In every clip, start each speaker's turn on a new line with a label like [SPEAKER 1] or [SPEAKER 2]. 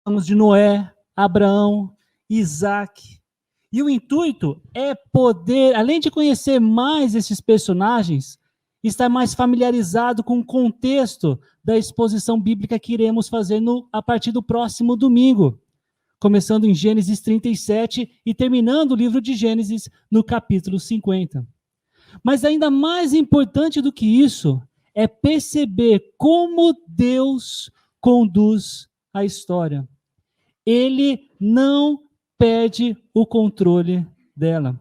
[SPEAKER 1] Falamos de Noé, Abraão, Isaac. E o intuito é poder, além de conhecer mais esses personagens, estar mais familiarizado com o contexto da exposição bíblica que iremos fazer a partir do próximo domingo, começando em Gênesis 37 e terminando o livro de Gênesis no capítulo 50. Mas ainda mais importante do que isso é perceber como Deus conduz a história. Ele não perde o controle dela.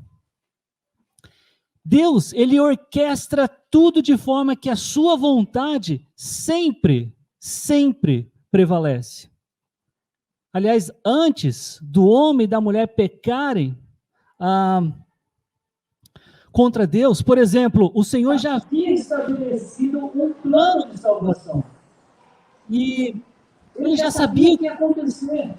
[SPEAKER 1] Deus, ele orquestra tudo de forma que a sua vontade sempre prevalece. Aliás, antes do homem e da mulher pecarem contra Deus, por exemplo, o Senhor já havia estabelecido um plano de salvação. E ele já sabia o que ia acontecer.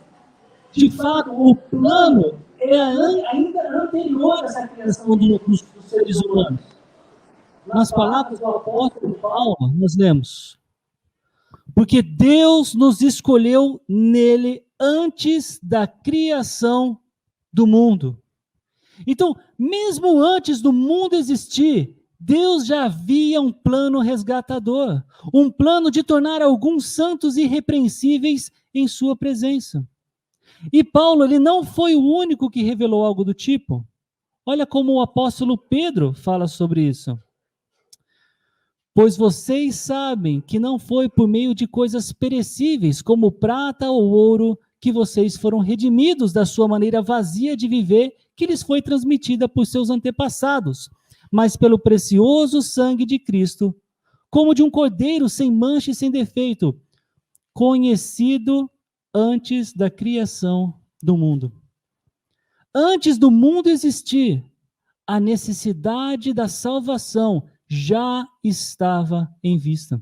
[SPEAKER 1] De fato, o plano é ainda anterior a essa criação dos seres humanos. Nas palavras do apóstolo Paulo, nós lemos: porque Deus nos escolheu nele antes da criação do mundo. Então, mesmo antes do mundo existir, Deus já havia um plano resgatador, um plano de tornar alguns santos irrepreensíveis em sua presença. E Paulo, ele não foi o único que revelou algo do tipo. Olha como o apóstolo Pedro fala sobre isso. Pois vocês sabem que não foi por meio de coisas perecíveis, como prata ou ouro, que vocês foram redimidos da sua maneira vazia de viver, que lhes foi transmitida por seus antepassados, mas pelo precioso sangue de Cristo, como de um cordeiro sem mancha e sem defeito, conhecido antes da criação do mundo. Antes do mundo existir, a necessidade da salvação já estava em vista.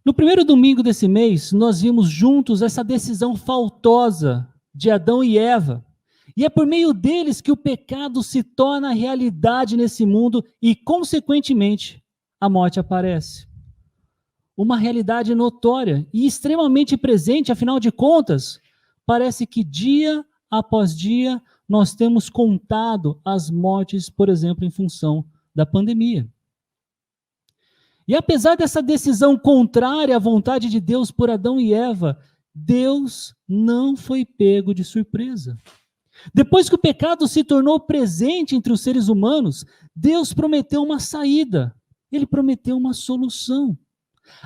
[SPEAKER 1] No primeiro domingo desse mês, nós vimos juntos essa decisão faltosa de Adão e Eva. E é por meio deles que o pecado se torna realidade nesse mundo e, consequentemente, a morte aparece. Uma realidade notória e extremamente presente, afinal de contas, parece que dia após dia nós temos contado as mortes, por exemplo, em função da pandemia. E apesar dessa decisão contrária à vontade de Deus por Adão e Eva, Deus não foi pego de surpresa. Depois que o pecado se tornou presente entre os seres humanos, Deus prometeu uma saída, ele prometeu uma solução.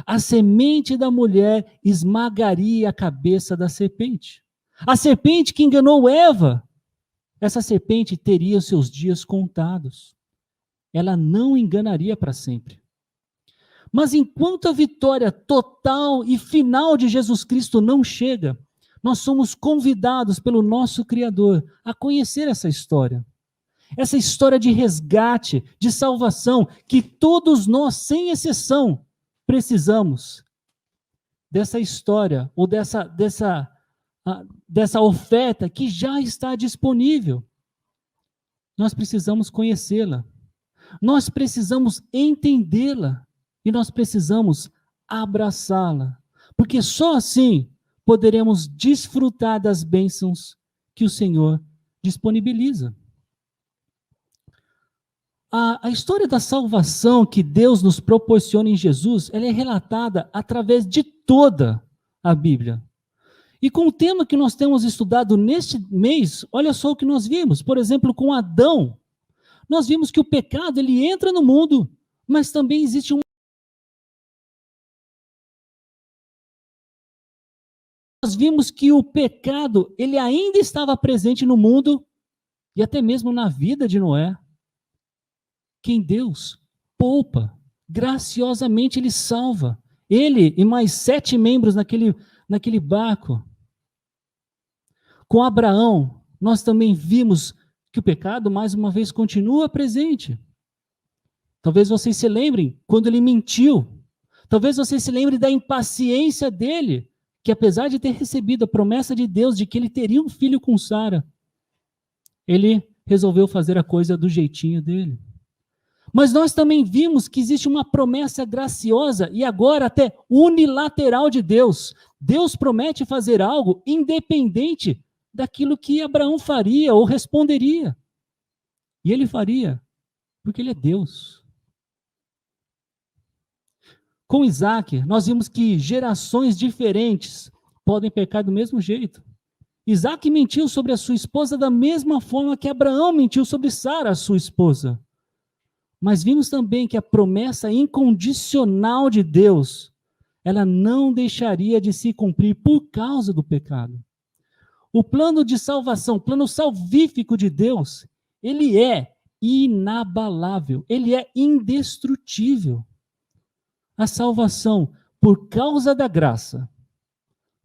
[SPEAKER 1] A semente da mulher esmagaria a cabeça da serpente. A serpente que enganou Eva, essa serpente teria os seus dias contados. Ela não enganaria para sempre. Mas enquanto a vitória total e final de Jesus Cristo não chega, nós somos convidados pelo nosso Criador a conhecer essa história. Essa história de resgate, de salvação, que todos nós, sem exceção, precisamos dessa história ou dessa oferta que já está disponível. Nós precisamos conhecê-la. Nós precisamos entendê-la. E nós precisamos abraçá-la. Porque só assim poderemos desfrutar das bênçãos que o Senhor disponibiliza. A história da salvação que Deus nos proporciona em Jesus, ela é relatada através de toda a Bíblia. E com o tema que nós temos estudado neste mês, olha só o que nós vimos. Por exemplo, com Adão, nós vimos que o pecado, ele entra no mundo, mas também existe nós vimos que o pecado, ele ainda estava presente no mundo, e até mesmo na vida de Noé. Quem Deus poupa, graciosamente ele salva. Ele e mais 7 membros naquele barco. Com Abraão, nós também vimos que o pecado, mais uma vez, continua presente. Talvez vocês se lembrem quando ele mentiu. Talvez vocês se lembrem da impaciência dele, que apesar de ter recebido a promessa de Deus de que ele teria um filho com Sara, ele resolveu fazer a coisa do jeitinho dele. Mas nós também vimos que existe uma promessa graciosa e agora até unilateral de Deus. Deus promete fazer algo independente daquilo que Abraão faria ou responderia. E ele faria, porque ele é Deus. Com Isaac, nós vimos que gerações diferentes podem pecar do mesmo jeito. Isaac mentiu sobre a sua esposa da mesma forma que Abraão mentiu sobre Sara, a sua esposa. Mas vimos também que a promessa incondicional de Deus, ela não deixaria de se cumprir por causa do pecado. O plano de salvação, o plano salvífico de Deus, ele é inabalável, ele é indestrutível. A salvação, por causa da graça,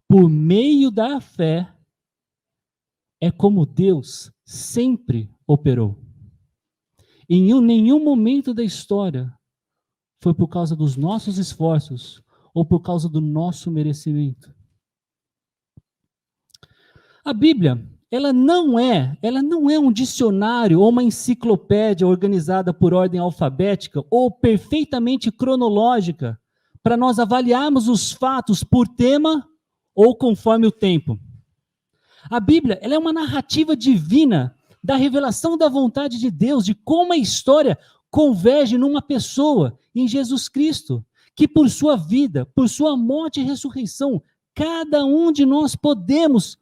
[SPEAKER 1] por meio da fé, é como Deus sempre operou. Em nenhum momento da história foi por causa dos nossos esforços ou por causa do nosso merecimento. A Bíblia, ela não é um dicionário ou uma enciclopédia organizada por ordem alfabética ou perfeitamente cronológica para nós avaliarmos os fatos por tema ou conforme o tempo. A Bíblia, ela é uma narrativa divina da revelação da vontade de Deus, de como a história converge numa pessoa, em Jesus Cristo, que por sua vida, por sua morte e ressurreição, cada um de nós podemos,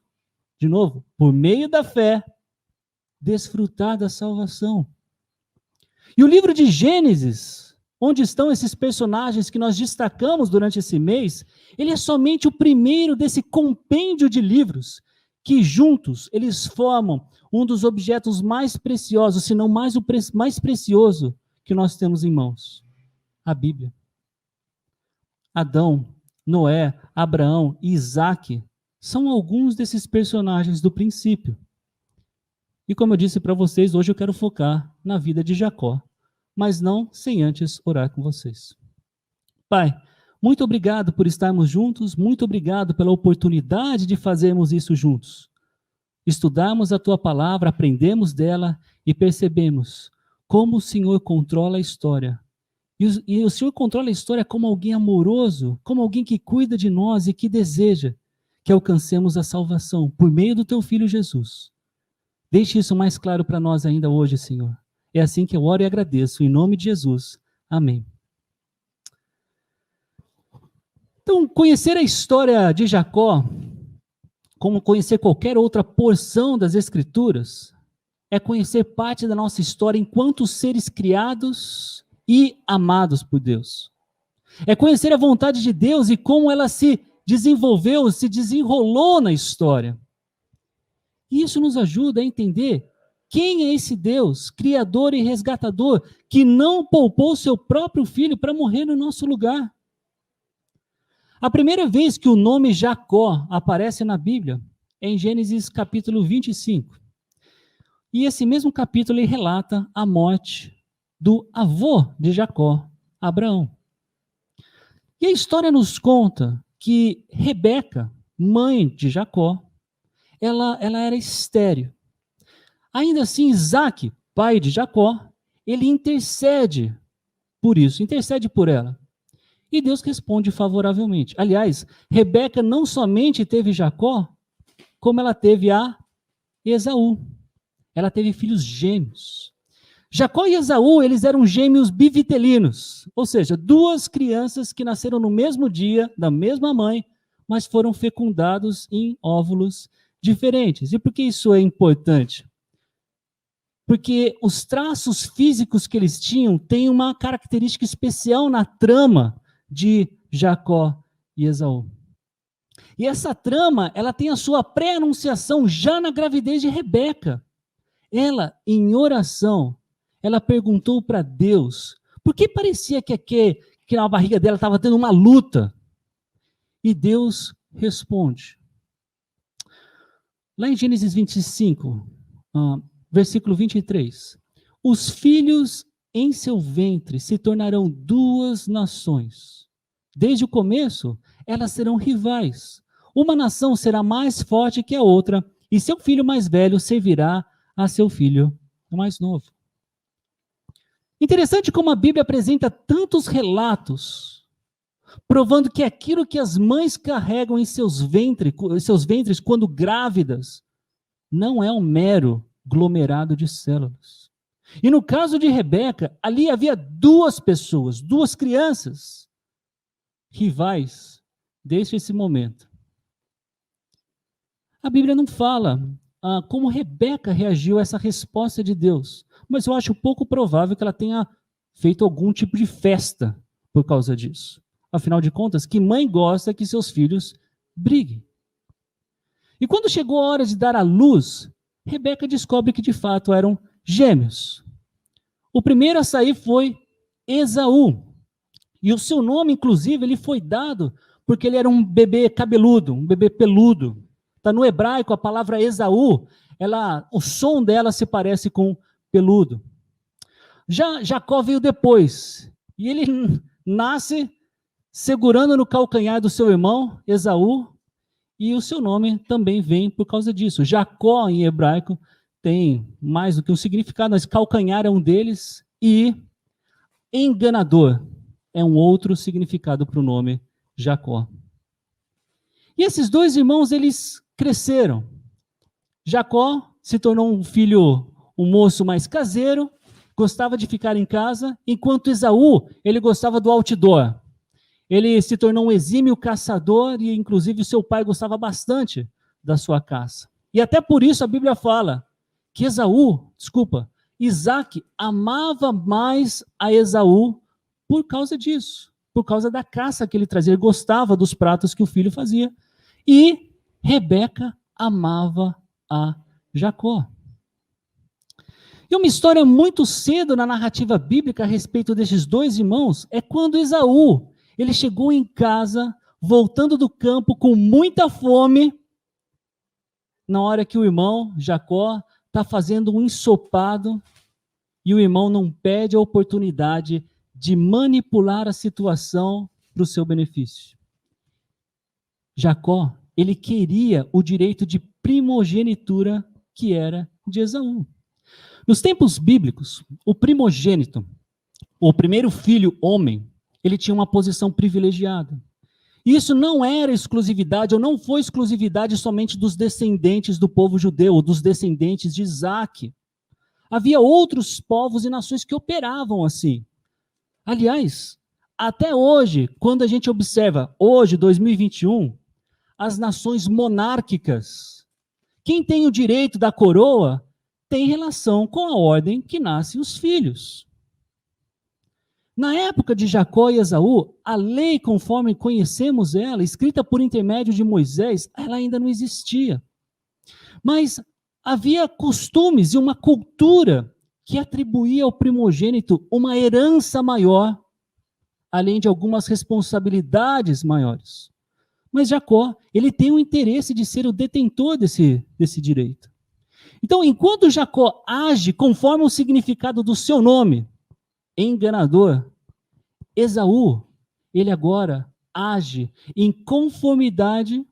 [SPEAKER 1] de novo, por meio da fé, desfrutar da salvação. E o livro de Gênesis, onde estão esses personagens que nós destacamos durante esse mês, ele é somente o primeiro desse compêndio de livros que juntos eles formam um dos objetos mais preciosos, se não mais mais precioso que nós temos em mãos, a Bíblia. Adão, Noé, Abraão e Isaac são alguns desses personagens do princípio. E como eu disse para vocês, hoje eu quero focar na vida de Jacó, mas não sem antes orar com vocês. Pai, muito obrigado por estarmos juntos, muito obrigado pela oportunidade de fazermos isso juntos. Estudamos a Tua palavra, aprendemos dela e percebemos como o Senhor controla a história. E o Senhor controla a história como alguém amoroso, como alguém que cuida de nós e que deseja que alcancemos a salvação por meio do Teu Filho Jesus. Deixe isso mais claro para nós ainda hoje, Senhor. É assim que eu oro e agradeço, em nome de Jesus. Amém. Então, conhecer a história de Jacó, como conhecer qualquer outra porção das Escrituras, é conhecer parte da nossa história enquanto seres criados e amados por Deus. É conhecer a vontade de Deus e como ela se desenvolveu, se desenrolou na história. E isso nos ajuda a entender quem é esse Deus, criador e resgatador, que não poupou seu próprio filho para morrer no nosso lugar. A primeira vez que o nome Jacó aparece na Bíblia é em Gênesis capítulo 25. E esse mesmo capítulo ele relata a morte do avô de Jacó, Abraão. E a história nos conta que Rebeca, mãe de Jacó, ela era estéril. Ainda assim, Isaac, pai de Jacó, ele intercede por isso, intercede por ela. E Deus responde favoravelmente. Aliás, Rebeca não somente teve Jacó, como ela teve a Esaú. Ela teve filhos gêmeos. Jacó e Esaú, eles eram gêmeos bivitelinos, ou seja, duas crianças que nasceram no mesmo dia, da mesma mãe, mas foram fecundados em óvulos diferentes. E por que isso é importante? Porque os traços físicos que eles tinham têm uma característica especial na trama de Jacó e Esaú. E essa trama, ela tem a sua pré-anunciação já na gravidez de Rebeca. Ela, em oração, ela perguntou para Deus, porque parecia que na barriga dela estava tendo uma luta. E Deus responde. Lá em Gênesis 25, versículo 23. Os filhos em seu ventre se tornarão duas nações. Desde o começo, elas serão rivais. Uma nação será mais forte que a outra, e seu filho mais velho servirá a seu filho mais novo. Interessante como a Bíblia apresenta tantos relatos, provando que aquilo que as mães carregam em seus ventres quando grávidas, não é um mero aglomerado de células. E no caso de Rebeca, ali havia duas pessoas, duas crianças, rivais, desde esse momento. A Bíblia não fala como Rebeca reagiu a essa resposta de Deus, mas eu acho pouco provável que ela tenha feito algum tipo de festa por causa disso. Afinal de contas, que mãe gosta que seus filhos briguem? E quando chegou a hora de dar à luz, Rebeca descobre que de fato eram gêmeos. O primeiro a sair foi Esaú. E o seu nome, inclusive, ele foi dado porque ele era um bebê cabeludo, um bebê peludo. Está no hebraico, a palavra Esaú, o som dela se parece com peludo. Já Jacó veio depois, e ele nasce segurando no calcanhar do seu irmão, Esaú, e o seu nome também vem por causa disso. Jacó, em hebraico, tem mais do que um significado, mas calcanhar é um deles, e enganador é um outro significado para o nome Jacó. E esses dois irmãos, eles cresceram. Jacó se tornou um moço mais caseiro, gostava de ficar em casa, enquanto Esaú, ele gostava do outdoor. Ele se tornou um exímio caçador e, inclusive, seu pai gostava bastante da sua caça. E até por isso a Bíblia fala que Isaac amava mais a Esaú por causa disso, por causa da caça que ele trazia. Ele gostava dos pratos que o filho fazia. E Rebeca amava a Jacó. E uma história muito cedo na narrativa bíblica a respeito desses dois irmãos é quando Esaú, ele chegou em casa, voltando do campo com muita fome, na hora que o irmão, Jacó, está fazendo um ensopado, e o irmão não perde a oportunidade de manipular a situação para o seu benefício. Jacó, ele queria o direito de primogenitura que era de Esaú. Nos tempos bíblicos, o primogênito, o primeiro filho homem, ele tinha uma posição privilegiada. E isso não era exclusividade, ou não foi exclusividade somente dos descendentes do povo judeu, ou dos descendentes de Isaac. Havia outros povos e nações que operavam assim. Aliás, até hoje, quando a gente observa, hoje, 2021, as nações monárquicas, quem tem o direito da coroa tem relação com a ordem que nascem os filhos. Na época de Jacó e Esaú, a lei, conforme conhecemos ela, escrita por intermédio de Moisés, ela ainda não existia. Mas havia costumes e uma cultura que atribuía ao primogênito uma herança maior, além de algumas responsabilidades maiores. Mas Jacó, ele tem o interesse de ser o detentor desse direito. Então, enquanto Jacó age conforme o significado do seu nome, enganador, Esaú, ele agora age em conformidade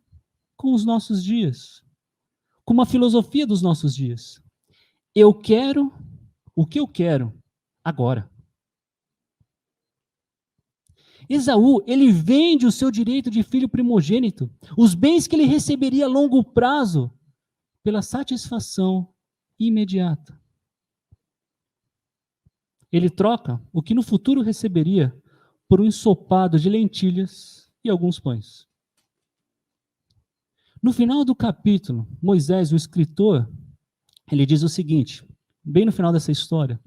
[SPEAKER 1] com os nossos dias, com uma filosofia dos nossos dias. Eu quero o que eu quero agora. Esaú, ele vende o seu direito de filho primogênito, os bens que ele receberia a longo prazo, pela satisfação imediata. Ele troca o que no futuro receberia por um ensopado de lentilhas e alguns pães. No final do capítulo, Moisés, o escritor, ele diz o seguinte, bem no final dessa história,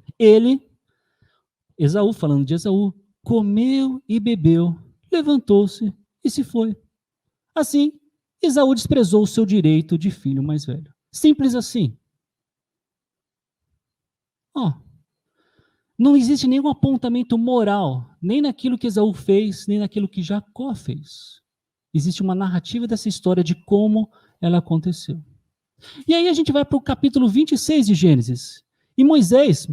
[SPEAKER 1] Esaú, falando de Esaú, comeu e bebeu, levantou-se e se foi. Assim, Esaú desprezou o seu direito de filho mais velho. Simples assim. Não existe nenhum apontamento moral, nem naquilo que Esaú fez, nem naquilo que Jacó fez. Existe uma narrativa dessa história de como ela aconteceu. E aí a gente vai para o capítulo 26 de Gênesis. E Moisés,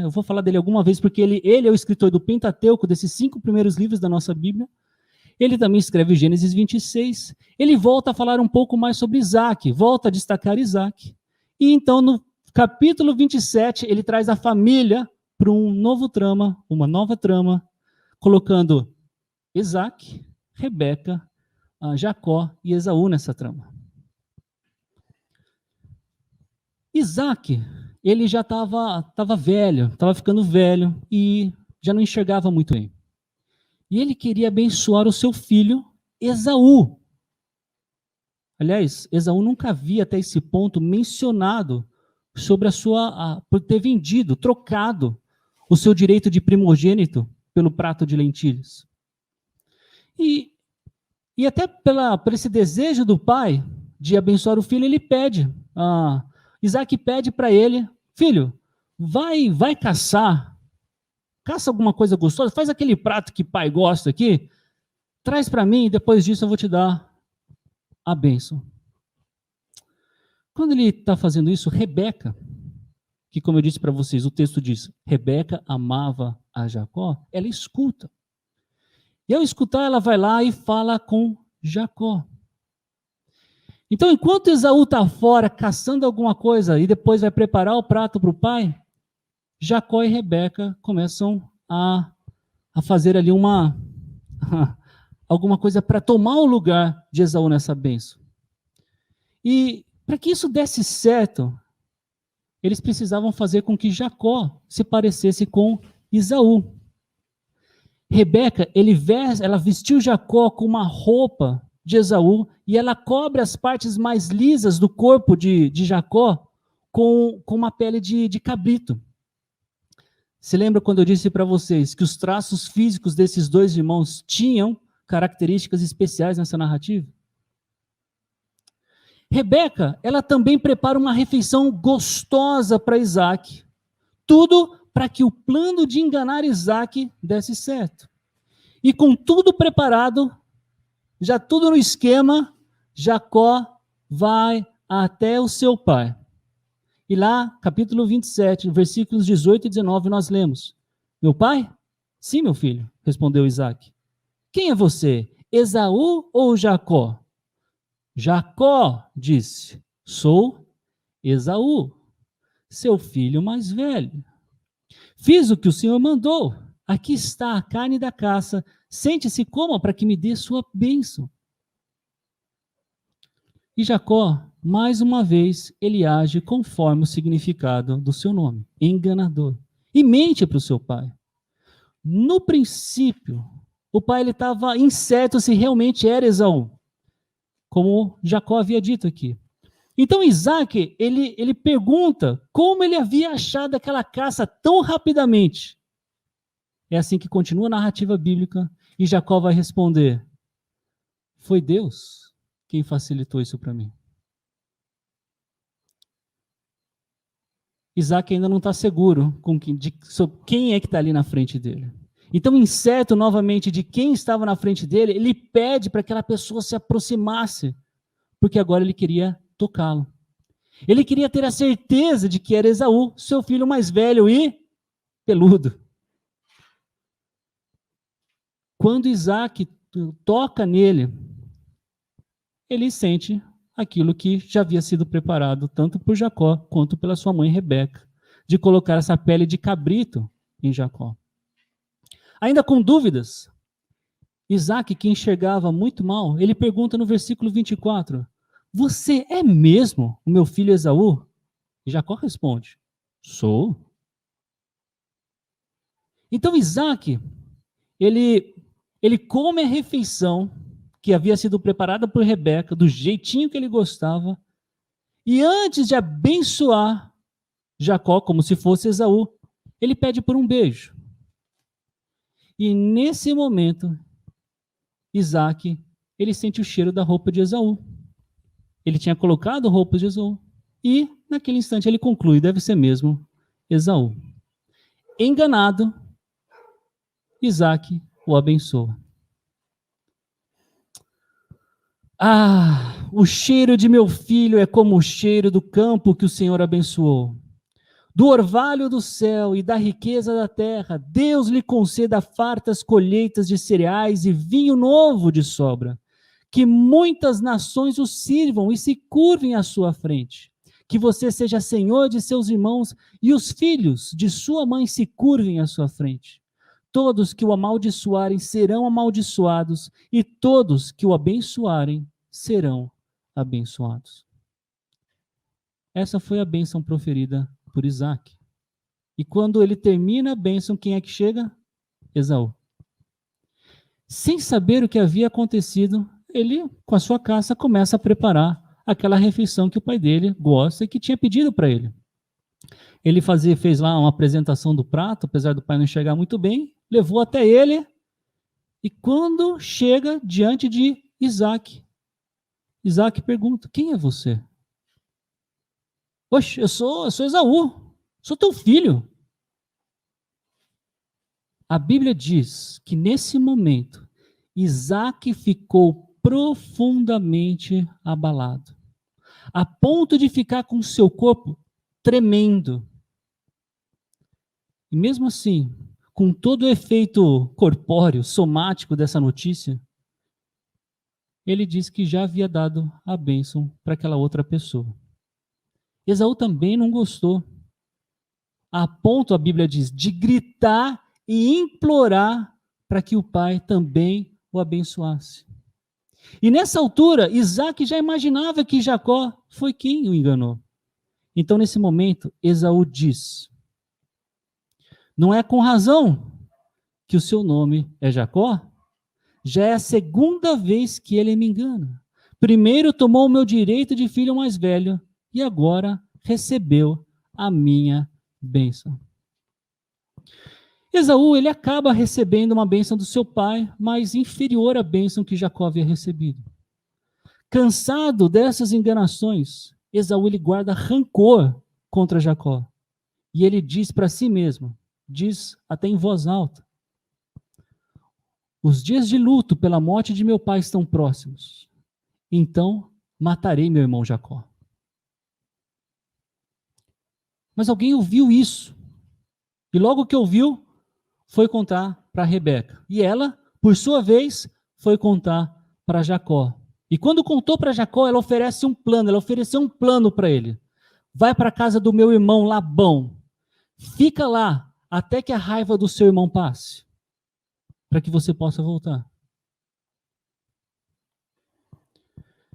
[SPEAKER 1] eu vou falar dele alguma vez, porque ele é o escritor do Pentateuco, desses 5 primeiros livros da nossa Bíblia. Ele também escreve Gênesis 26. Ele volta a falar um pouco mais sobre Isaac, volta a destacar Isaac. E então, no capítulo 27, ele traz a família para uma nova trama, colocando Isaac, Rebeca, Jacó e Esaú nessa trama. Isaac, ele já estava velho, estava ficando velho e já não enxergava muito bem. E ele queria abençoar o seu filho Esaú. Aliás, Esaú nunca havia até esse ponto mencionado sobre por ter vendido, trocado o seu direito de primogênito pelo prato de lentilhas. E até por esse desejo do pai de abençoar o filho, ele pede, Isaac pede para ele, filho, vai caçar, caça alguma coisa gostosa, faz aquele prato que pai gosta aqui, traz para mim e depois disso eu vou te dar a bênção. Quando ele está fazendo isso, Rebeca, que como eu disse para vocês, o texto diz, Rebeca amava a Jacó, ela escuta. E ao escutar, ela vai lá e fala com Jacó. Então, enquanto Esaú está fora caçando alguma coisa e depois vai preparar o prato para o pai, Jacó e Rebeca começam a fazer ali alguma coisa para tomar o lugar de Esaú nessa bênção. E para que isso desse certo, eles precisavam fazer com que Jacó se parecesse com Esaú. Rebeca, ela vestiu Jacó com uma roupa de Esaú e ela cobre as partes mais lisas do corpo de Jacó com uma pele de cabrito. Se lembra quando eu disse para vocês que os traços físicos desses dois irmãos tinham características especiais nessa narrativa? Rebeca, ela também prepara uma refeição gostosa para Isaac. Tudo para que o plano de enganar Isaac desse certo. E com tudo preparado, já tudo no esquema, Jacó vai até o seu pai. E lá, capítulo 27, versículos 18 e 19, nós lemos. Meu pai? Sim, meu filho, respondeu Isaac. Quem é você, Esaú ou Jacó? Jacó disse, sou Esaú, seu filho mais velho. Fiz o que o Senhor mandou. Aqui está a carne da caça. Sente-se e coma para que me dê sua bênção. E Jacó, mais uma vez, ele age conforme o significado do seu nome, enganador. E mente para o seu pai. No princípio, o pai estava incerto se realmente era Esaú, como Jacó havia dito aqui. Então Isaac, ele pergunta como ele havia achado aquela caça tão rapidamente. É assim que continua a narrativa bíblica e Jacó vai responder, foi Deus quem facilitou isso para mim. Isaac ainda não está seguro sobre quem é que está ali na frente dele. Então, incerto novamente de quem estava na frente dele, ele pede para que aquela pessoa se aproximasse, porque agora ele queria tocá-lo. Ele queria ter a certeza de que era Esaú, seu filho mais velho e peludo. Quando Isaac toca nele, ele sente aquilo que já havia sido preparado tanto por Jacó quanto pela sua mãe Rebeca, de colocar essa pele de cabrito em Jacó. Ainda com dúvidas, Isaac, que enxergava muito mal, ele pergunta no versículo 24, você é mesmo o meu filho Esaú? E Jacó responde, sou. Então Isaac, ele come a refeição que havia sido preparada por Rebeca, do jeitinho que ele gostava, e antes de abençoar Jacó, como se fosse Esaú, ele pede por um beijo. E nesse momento, Isaac, ele sente o cheiro da roupa de Esaú. Ele tinha colocado roupas de Esaú. E, naquele instante, ele conclui, deve ser mesmo Esaú. Enganado, Isaac o abençoa. O cheiro de meu filho é como o cheiro do campo que o Senhor abençoou. Do orvalho do céu e da riqueza da terra, Deus lhe conceda fartas colheitas de cereais e vinho novo de sobra. Que muitas nações o sirvam e se curvem à sua frente. que você seja senhor de seus irmãos e os filhos de sua mãe se curvem à sua frente. Todos que o amaldiçoarem serão amaldiçoados, e todos que o abençoarem serão abençoados. Essa foi a bênção proferida por Isaac. E quando ele termina a bênção, quem é que chega? Esaú. Sem saber o que havia acontecido, ele, com a sua caça, começa a preparar aquela refeição que o pai dele gosta e que tinha pedido para ele. Ele fez lá uma apresentação do prato, apesar do pai não enxergar muito bem, levou até ele, e quando chega diante de Isaac, Isaac pergunta: quem é você? Poxa, eu sou Esaú, sou teu filho. A Bíblia diz que nesse momento, Isaac ficou profundamente abalado, a ponto de ficar com seu corpo tremendo. E mesmo assim, com todo o efeito corpóreo, somático dessa notícia, ele diz que já havia dado a bênção para aquela outra pessoa. Esaú também não gostou, a ponto, a Bíblia diz, de gritar e implorar para que o pai também o abençoasse. E nessa altura, Isaac já imaginava que Jacó foi quem o enganou. Então, nesse momento, Esaú diz: não é com razão que o seu nome é Jacó? Já é a segunda vez que ele me engana. Primeiro tomou o meu direito de filho mais velho e agora recebeu a minha bênção. Esaú, ele acaba recebendo uma bênção do seu pai, mas inferior à bênção que Jacó havia recebido. Cansado dessas enganações, Esaú ele guarda rancor contra Jacó. E ele diz para si mesmo, diz até em voz alta: os dias de luto pela morte de meu pai estão próximos. Então matarei meu irmão Jacó. Mas alguém ouviu isso. E logo que ouviu, foi contar para Rebeca. E ela, por sua vez, foi contar para Jacó. E quando contou para Jacó, ela ofereceu um plano para ele. Vai para a casa do meu irmão Labão. Fica lá até que a raiva do seu irmão passe, para que você possa voltar.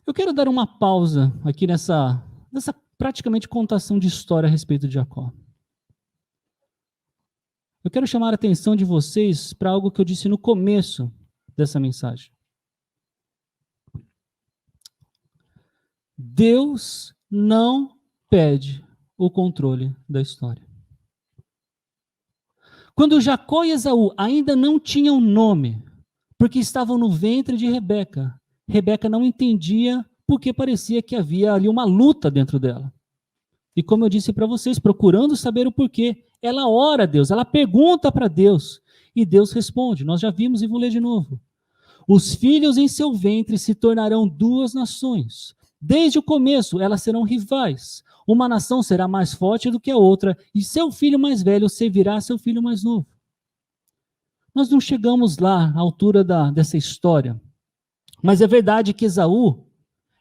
[SPEAKER 1] Eu quero dar uma pausa aqui nessa praticamente contação de história a respeito de Jacó. Eu quero chamar a atenção de vocês para algo que eu disse no começo dessa mensagem. Deus não perde o controle da história. Quando Jacó e Esaú ainda não tinham nome, porque estavam no ventre de Rebeca, Rebeca não entendia porque parecia que havia ali uma luta dentro dela. E como eu disse para vocês, procurando saber o porquê, ela ora a Deus, ela pergunta para Deus, e Deus responde. Nós já vimos e vou ler de novo. Os filhos em seu ventre se tornarão duas nações. Desde o começo, elas serão rivais. Uma nação será mais forte do que a outra, e seu filho mais velho servirá a seu filho mais novo. Nós não chegamos lá à altura dessa história, mas é verdade que Esaú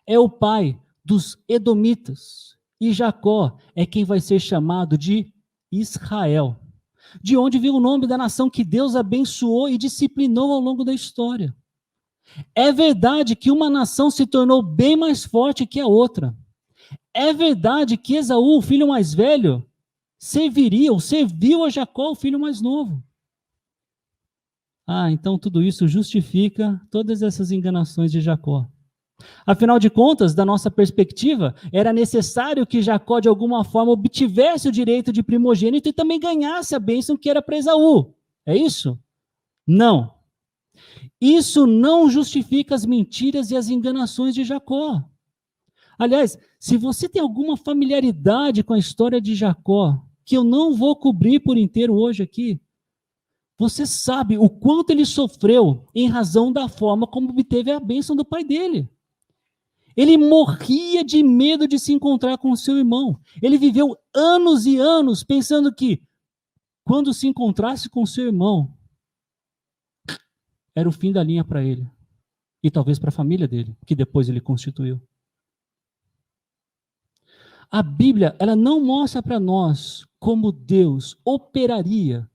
[SPEAKER 1] é o pai dos edomitas, e Jacó é quem vai ser chamado de Israel, de onde veio o nome da nação que Deus abençoou e disciplinou ao longo da história. É verdade que uma nação se tornou bem mais forte que a outra. É verdade que Esaú, o filho mais velho, serviu a Jacó, o filho mais novo. Então tudo isso justifica todas essas enganações de Jacó. Afinal de contas, da nossa perspectiva, era necessário que Jacó, de alguma forma, obtivesse o direito de primogênito e também ganhasse a bênção que era para Esaú. É isso? Não. Isso não justifica as mentiras e as enganações de Jacó. Aliás, se você tem alguma familiaridade com a história de Jacó, que eu não vou cobrir por inteiro hoje aqui, você sabe o quanto ele sofreu em razão da forma como obteve a bênção do pai dele. Ele morria de medo de se encontrar com o seu irmão. Ele viveu anos e anos pensando que, quando se encontrasse com o seu irmão, era o fim da linha para ele. E talvez para a família dele, que depois ele constituiu. A Bíblia, ela não mostra para nós como Deus operaria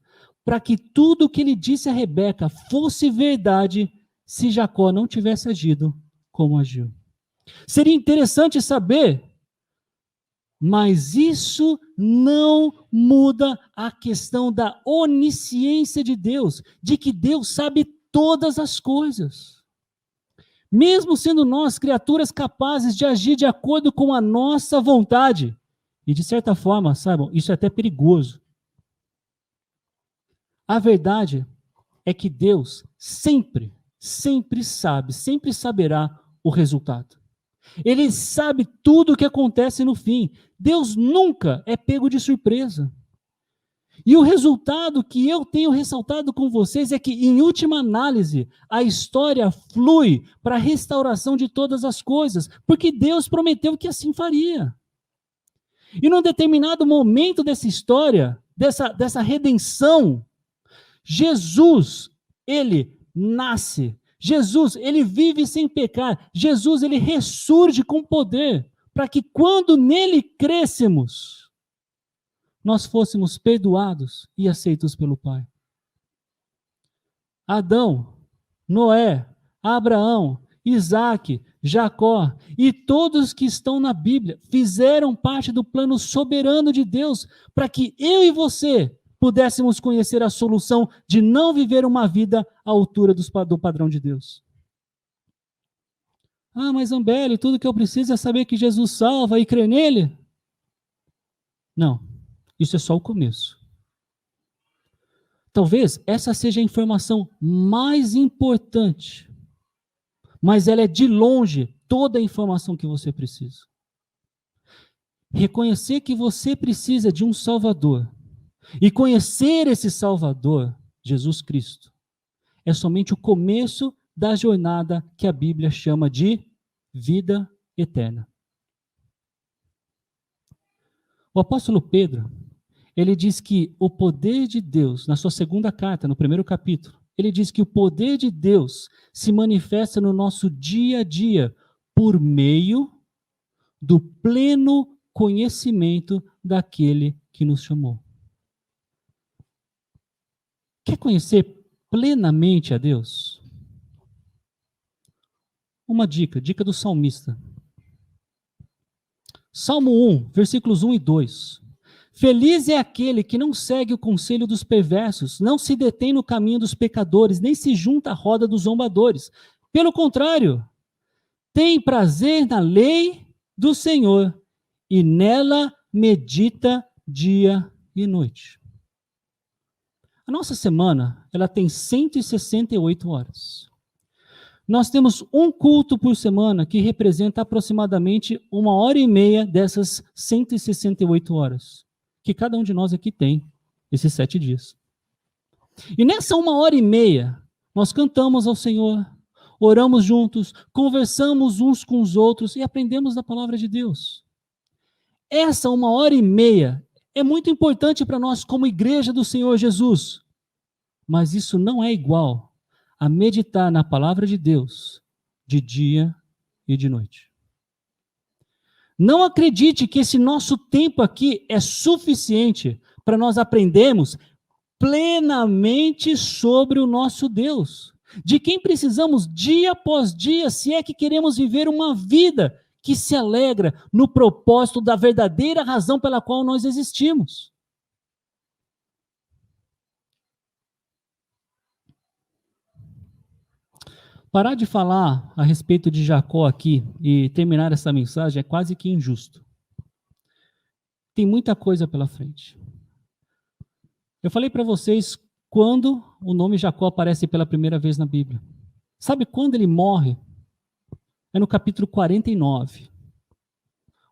[SPEAKER 1] para que tudo o que ele disse a Rebeca fosse verdade se Jacó não tivesse agido como agiu. Seria interessante saber, mas isso não muda a questão da onisciência de Deus, de que Deus sabe todas as coisas. Mesmo sendo nós criaturas capazes de agir de acordo com a nossa vontade, e de certa forma, saibam, isso é até perigoso. A verdade é que Deus sempre sabe, sempre saberá o resultado. Ele sabe tudo o que acontece no fim. Deus nunca é pego de surpresa. E o resultado que eu tenho ressaltado com vocês é que, em última análise, a história flui para a restauração de todas as coisas, porque Deus prometeu que assim faria. E num determinado momento dessa história, dessa redenção, Jesus, ele nasce. Jesus, ele vive sem pecar. Jesus, ele ressurge com poder, para que quando nele crescemos, nós fôssemos perdoados e aceitos pelo Pai. Adão, Noé, Abraão, Isaac, Jacó e todos que estão na Bíblia fizeram parte do plano soberano de Deus para que eu e você pudéssemos conhecer a solução de não viver uma vida à altura do padrão de Deus. Ah, mas Zambelli, tudo que eu preciso é saber que Jesus salva e crer nele? Não, isso é só o começo. Talvez essa seja a informação mais importante, mas ela é de longe toda a informação que você precisa. Reconhecer que você precisa de um Salvador e conhecer esse Salvador, Jesus Cristo, é somente o começo da jornada que a Bíblia chama de vida eterna. O apóstolo Pedro, ele diz que o poder de Deus, na sua segunda carta, no primeiro capítulo, ele diz que o poder de Deus se manifesta no nosso dia a dia por meio do pleno conhecimento daquele que nos chamou. Quer conhecer plenamente a Deus? Uma dica do salmista. Salmo 1, versículos 1 e 2. Feliz é aquele que não segue o conselho dos perversos, não se detém no caminho dos pecadores, nem se junta à roda dos zombadores. Pelo contrário, tem prazer na lei do Senhor e nela medita dia e noite. A nossa semana, ela tem 168 horas. Nós temos um culto por semana que representa aproximadamente 1h30 dessas 168 horas, que cada um de nós aqui tem, esses 7 dias. E nessa 1h30, nós cantamos ao Senhor, oramos juntos, conversamos uns com os outros e aprendemos da palavra de Deus. Essa 1h30 é muito importante para nós como igreja do Senhor Jesus, mas isso não é igual a meditar na palavra de Deus de dia e de noite. Não acredite que esse nosso tempo aqui é suficiente para nós aprendermos plenamente sobre o nosso Deus, de quem precisamos dia após dia, se é que queremos viver uma vida que se alegra no propósito da verdadeira razão pela qual nós existimos. Parar de falar a respeito de Jacó aqui e terminar essa mensagem é quase que injusto. Tem muita coisa pela frente. Eu falei para vocês quando o nome Jacó aparece pela primeira vez na Bíblia. Sabe quando ele morre? É no capítulo 49.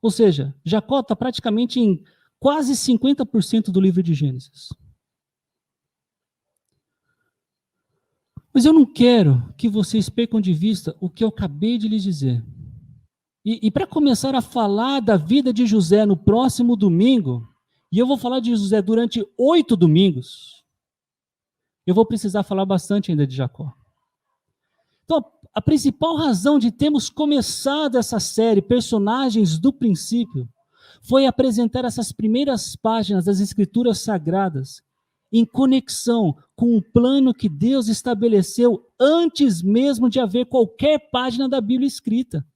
[SPEAKER 1] Ou seja, Jacó está praticamente em quase 50% do livro de Gênesis. Mas eu não quero que vocês percam de vista o que eu acabei de lhes dizer. E para começar a falar da vida de José no próximo domingo, e eu vou falar de José durante 8 domingos, eu vou precisar falar bastante ainda de Jacó. Então, a principal razão de termos começado essa série, Personagens do Princípio, foi apresentar essas primeiras páginas das Escrituras Sagradas em conexão com o plano que Deus estabeleceu antes mesmo de haver qualquer página da Bíblia escrita.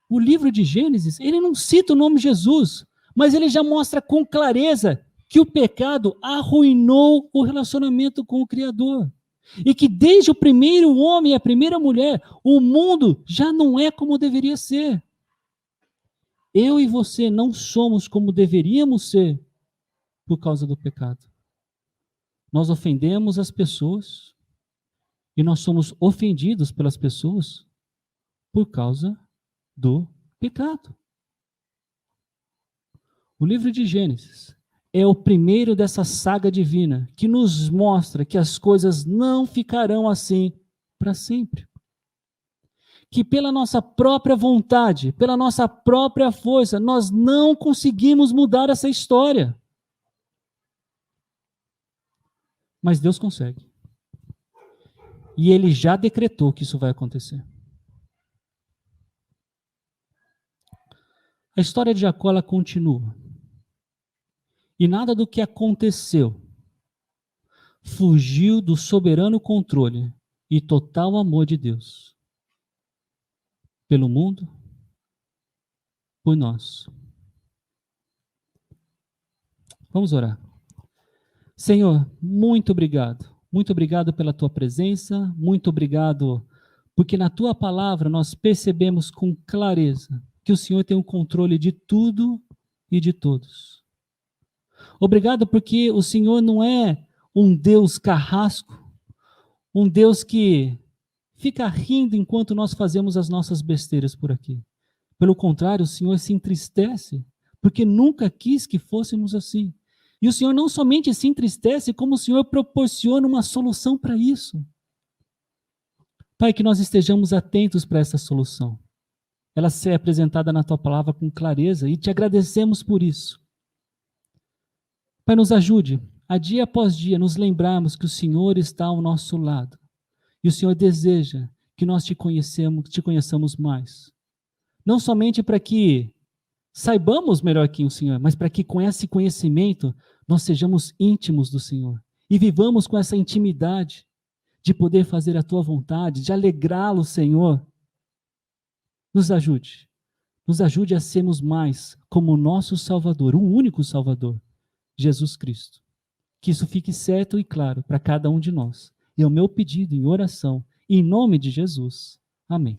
[SPEAKER 1] O livro de Gênesis, ele não cita o nome de Jesus, mas ele já mostra com clareza que o pecado arruinou o relacionamento com o Criador. E que desde o primeiro homem e a primeira mulher, o mundo já não é como deveria ser. Eu e você não somos como deveríamos ser por causa do pecado. Nós ofendemos as pessoas e nós somos ofendidos pelas pessoas por causa do pecado. O livro de Gênesis é o primeiro dessa saga divina que nos mostra que as coisas não ficarão assim para sempre. Que pela nossa própria vontade, pela nossa própria força, nós não conseguimos mudar essa história. Mas Deus consegue. E Ele já decretou que isso vai acontecer. A história de Jacó, ela continua. E nada do que aconteceu fugiu do soberano controle e total amor de Deus. Pelo mundo, por nós. Vamos orar. Senhor, muito obrigado. Muito obrigado pela tua presença, muito obrigado porque na tua palavra nós percebemos com clareza que o Senhor tem o controle de tudo e de todos. Obrigado porque o Senhor não é um Deus carrasco, um Deus que fica rindo enquanto nós fazemos as nossas besteiras por aqui. Pelo contrário, o Senhor se entristece, porque nunca quis que fôssemos assim. E o Senhor não somente se entristece, como o Senhor proporciona uma solução para isso. Pai, que nós estejamos atentos para essa solução. Ela ser apresentada na Tua palavra com clareza e te agradecemos por isso. Pai, nos ajude a dia após dia nos lembrarmos que o Senhor está ao nosso lado. E o Senhor deseja que nós te conheçamos mais. Não somente para que saibamos melhor quem o Senhor é, mas para que com esse conhecimento nós sejamos íntimos do Senhor e vivamos com essa intimidade de poder fazer a tua vontade, de alegrá-lo, Senhor. Nos ajude a sermos mais como o nosso Salvador, o único Salvador, Jesus Cristo. Que isso fique certo e claro para cada um de nós. E é o meu pedido em oração, em nome de Jesus. Amém.